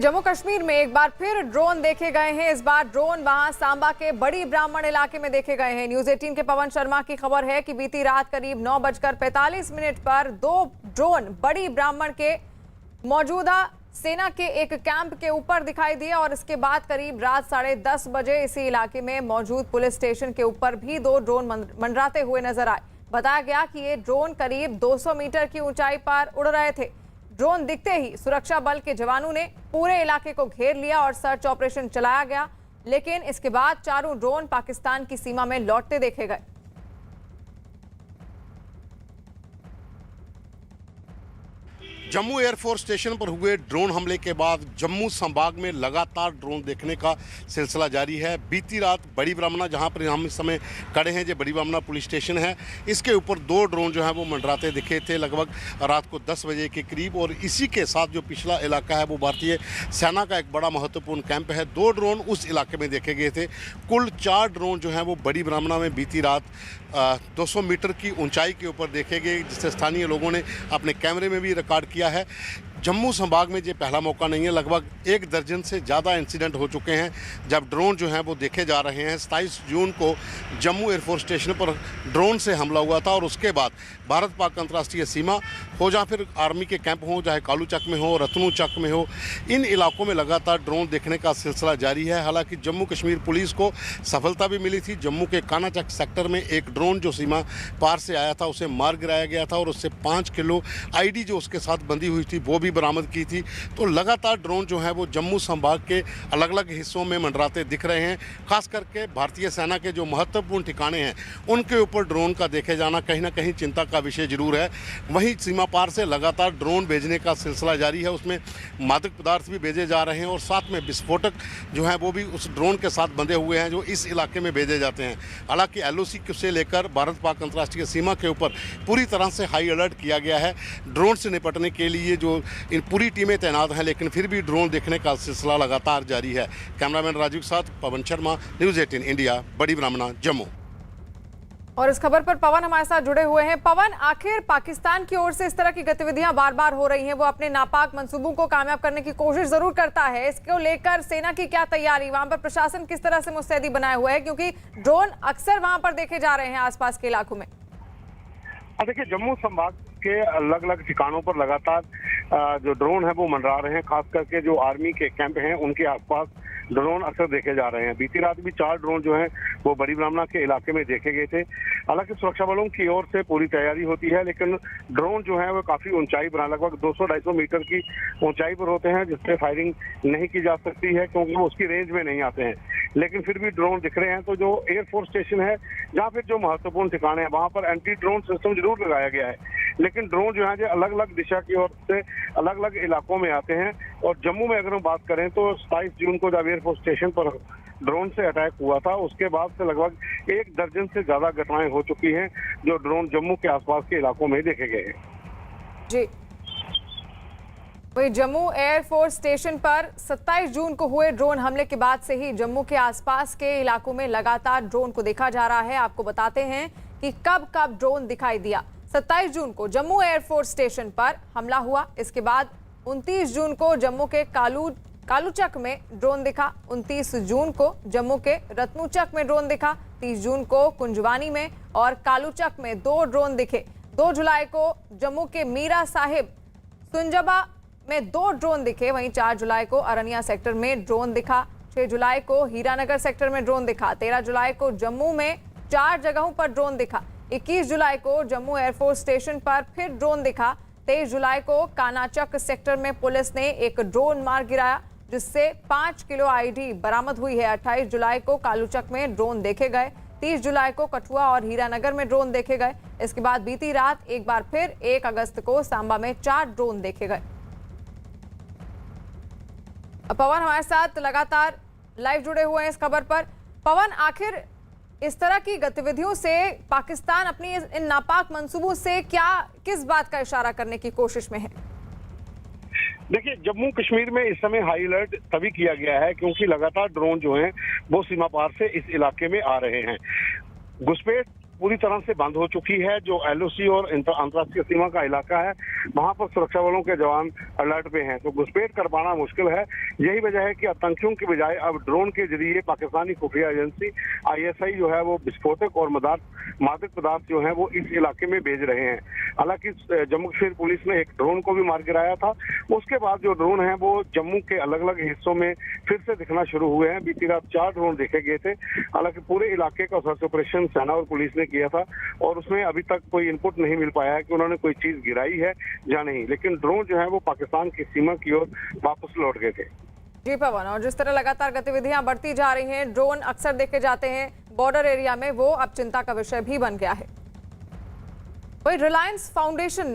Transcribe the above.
जम्मू कश्मीर में एक बार फिर ड्रोन देखे गए हैं। इस बार ड्रोन वहां सांबा के बड़ी ब्राह्मण इलाके में देखे गए हैं। न्यूज 18 के पवन शर्मा की खबर है कि बीती रात करीब 9:45 पर 2 ड्रोन बड़ी ब्राह्मण के मौजूदा सेना के एक कैंप के ऊपर दिखाई दिए और इसके बाद करीब रात 10:30 बजे इसी इलाके में मौजूद पुलिस स्टेशन के ऊपर भी 2 ड्रोन मंडराते हुए नजर आए। बताया गया कि ये ड्रोन करीब 200 मीटर की ऊंचाई पर उड़ रहे थे। ड्रोन दिखते ही सुरक्षा बल के जवानों ने पूरे इलाके को घेर लिया और सर्च ऑपरेशन चलाया गया, लेकिन इसके बाद चारों ड्रोन पाकिस्तान की सीमा में लौटते देखे गए। जम्मू एयरफोर्स स्टेशन पर हुए ड्रोन हमले के बाद जम्मू संभाग में लगातार ड्रोन देखने का सिलसिला जारी है। बीती रात बड़ी ब्राह्मणा, जहां पर हम इस समय खड़े हैं, जो बड़ी ब्राह्मणा पुलिस स्टेशन है, इसके ऊपर 2 ड्रोन जो है वो मंडराते दिखे थे लगभग रात को 10 बजे के करीब। और इसी के साथ जो पिछला इलाका है वो भारतीय सेना का एक बड़ा महत्वपूर्ण कैंप है। 2 ड्रोन उस इलाके में देखे गए थे। कुल 4 ड्रोन जो हैं वो बड़ी ब्राह्मणा में बीती रात 200 मीटर की ऊंचाई के ऊपर देखे गए, जिसे स्थानीय लोगों ने अपने कैमरे में भी रिकॉर्ड किया है। जम्मू संभाग में ये पहला मौका नहीं है, लगभग 1 दर्जन से ज़्यादा इंसिडेंट हो चुके हैं जब ड्रोन जो हैं वो देखे जा रहे हैं। 27 जून को जम्मू एयरफोर्स स्टेशन पर ड्रोन से हमला हुआ था और उसके बाद भारत पाक अंतर्राष्ट्रीय सीमा हो, जहाँ फिर आर्मी के कैंप हो, चाहे कालू चक में हो, रतनू चक में हो, इन इलाकों में लगातार ड्रोन देखने का सिलसिला जारी है। हालांकि जम्मू कश्मीर पुलिस को सफलता भी मिली थी। जम्मू के काना चक सेक्टर में एक ड्रोन जो सीमा पार से आया था उसे मार गिराया गया था और उससे 5 किलो आईडी जो उसके साथ बंधी हुई थी वो भी बरामद की थी। तो लगातार ड्रोन जो है वो जम्मू संभाग के अलग अलग हिस्सों में मंडराते दिख रहे हैं। खास करके भारतीय सेना के जो महत्वपूर्ण ठिकाने हैं उनके ऊपर ड्रोन का देखे जाना कहीं ना कहीं चिंता का विषय जरूर है। वहीं सीमा पार से लगातार ड्रोन भेजने का सिलसिला जारी है, उसमें मादक पदार्थ भी भेजे जा रहे हैं और साथ में विस्फोटक जो है वो भी उस ड्रोन के साथ बंधे हुए हैं जो इस इलाके में भेजे जाते हैं। हालांकि LOC से लेकर भारत पाक अंतर्राष्ट्रीय सीमा के ऊपर पूरी तरह से हाई अलर्ट किया गया है। ड्रोन से निपटने के लिए जो इन पूरी टीमें तैनात हैं, लेकिन फिर भी ड्रोन देखने का सिलसिला लगातार जारी है। कैमरामैन राजीव के साथ पवन शर्मा, न्यूज़ 18 इंडिया, बड़ी ब्राह्मणा, जम्मू। और इस खबर पर पवन हमारे साथ जुड़े हुए हैं। पवन, आखिर पाकिस्तान की ओर से इस तरह की गतिविधियां बार बार हो रही हैं, वो अपने नापाक मंसूबों को कामयाब करने की कोशिश जरूर करता है। इसको लेकर सेना की क्या तैयारी, वहां पर प्रशासन किस तरह से मुस्तैदी बनाए हुआ है, क्योंकि ड्रोन अक्सर वहां पर देखे जा रहे हैं आसपास के इलाकों में? देखिए, जम्मू संभाग के अलग अलग ठिकानों पर लगातार जो ड्रोन है वो मंडरा रहे हैं। खास करके जो आर्मी के कैंप हैं उनके आसपास ड्रोन अक्सर देखे जा रहे हैं। बीती रात भी 4 ड्रोन जो हैं वो बड़ी ब्राह्मणा के इलाके में देखे गए थे। हालांकि सुरक्षा बलों की ओर से पूरी तैयारी होती है, लेकिन ड्रोन जो है वो काफी ऊंचाई पर, लगभग 200-250 मीटर की ऊंचाई पर होते हैं, जिससे फायरिंग नहीं की जा सकती है क्योंकि वो उसकी रेंज में नहीं आते हैं। लेकिन फिर भी ड्रोन दिख रहे हैं। तो जो एयरफोर्स स्टेशन है, जहाँ फिर जो महत्वपूर्ण ठिकाने हैं, वहां पर एंटी ड्रोन सिस्टम जरूर लगाया गया है, लेकिन ड्रोन जो है जो अलग अलग दिशा की ओर से अलग अलग इलाकों में आते हैं। और जम्मू में अगर हम बात करें तो 27 जून को जब एयरफोर्स स्टेशन पर ड्रोन से अटैक हुआ था, उसके बाद से लगभग 1 दर्जन से ज्यादा घटनाएं हो चुकी हैं जो ड्रोन जम्मू के आसपास के इलाकों में देखे गए हैं। जी, वही जम्मू एयरफोर्स स्टेशन पर 27 जून को हुए ड्रोन हमले के बाद से ही जम्मू के आसपास के इलाकों में लगातार ड्रोन को देखा जा रहा है। आपको बताते हैं कि कब कब ड्रोन दिखाई दिया। 27 जून को जम्मू एयरफोर्स स्टेशन पर हमला हुआ, इसके बाद 29 जून को जम्मू के कालूचक में ड्रोन दिखा, 29 जून को जम्मू के रतनूचक में ड्रोन दिखा, 30 जून को कुंजवानी में और कालूचक में 2 ड्रोन दिखे। 2 जुलाई को जम्मू के मीरा साहिब सुंजबा में 2 ड्रोन दिखे। वहीं 4 जुलाई को अरनिया सेक्टर में ड्रोन दिखा, 6 जुलाई को हीरानगर सेक्टर में ड्रोन दिखा, 13 जुलाई को जम्मू में 4 जगहों पर ड्रोन दिखा, 21 जुलाई को जम्मू एयरफोर्स स्टेशन पर फिर ड्रोन दिखा, 23 जुलाई को कानाचक सेक्टर में पुलिस ने एक ड्रोन मार गिराया जिससे 5 किलो आईडी बरामद हुई है। 28 जुलाई को कालूचक में ड्रोन देखे गए, 30 जुलाई को कठुआ और हीरानगर में ड्रोन देखे गए। इसके बाद बीती रात एक बार फिर 1 अगस्त को सांबा में 4 ड्रोन देखे गए। पवन हमारे साथ लगातार लाइव जुड़े हुए हैं इस खबर पर। पवन, आखिर इस तरह की गतिविधियों से पाकिस्तान अपनी इन नापाक मंसूबों से किस बात का इशारा करने की कोशिश में है? देखिए, जम्मू कश्मीर में इस समय हाई अलर्ट तभी किया गया है क्योंकि लगातार ड्रोन जो हैं वो सीमा पार से इस इलाके में आ रहे हैं। घुसपैठ पूरी तरह से बंद हो चुकी है। जो एलओसी और अंतर्राष्ट्रीय सीमा का इलाका है वहां पर सुरक्षा बलों के जवान अलर्ट पे हैं, तो घुसपैठ कर पाना मुश्किल है। यही वजह है कि आतंकियों की बजाय अब ड्रोन के जरिए पाकिस्तानी खुफिया एजेंसी आईएसआई जो है वो विस्फोटक और मादक पदार्थ जो है वो इस इलाके में भेज रहे हैं। हालांकि जम्मू कश्मीर पुलिस ने एक ड्रोन को भी मार गिराया था। उसके बाद जो ड्रोन है वो जम्मू के अलग अलग हिस्सों में फिर से दिखना शुरू हुए हैं। बीती रात 4 ड्रोन देखे गए थे। हालांकि पूरे इलाके का सर्च ऑपरेशन सेना और पुलिस ने किया था और उसमें अभी तक कोई इनपुट नहीं मिल पाया है कि उन्होंने कोई चीज गिराई है या नहीं, लेकिन ड्रोन जो है वो पाकिस्तान की सीमा की ओर वापस लौट गए थे। जी पवन, और जिस तरह लगातार गतिविधियां बढ़ती जा रही हैं, ड्रोन अक्सर देखे जाते हैं बॉर्डर एरिया में, वो अब चिंता का विषय भी बन गया है। वही रिलायंस फाउंडेशन ने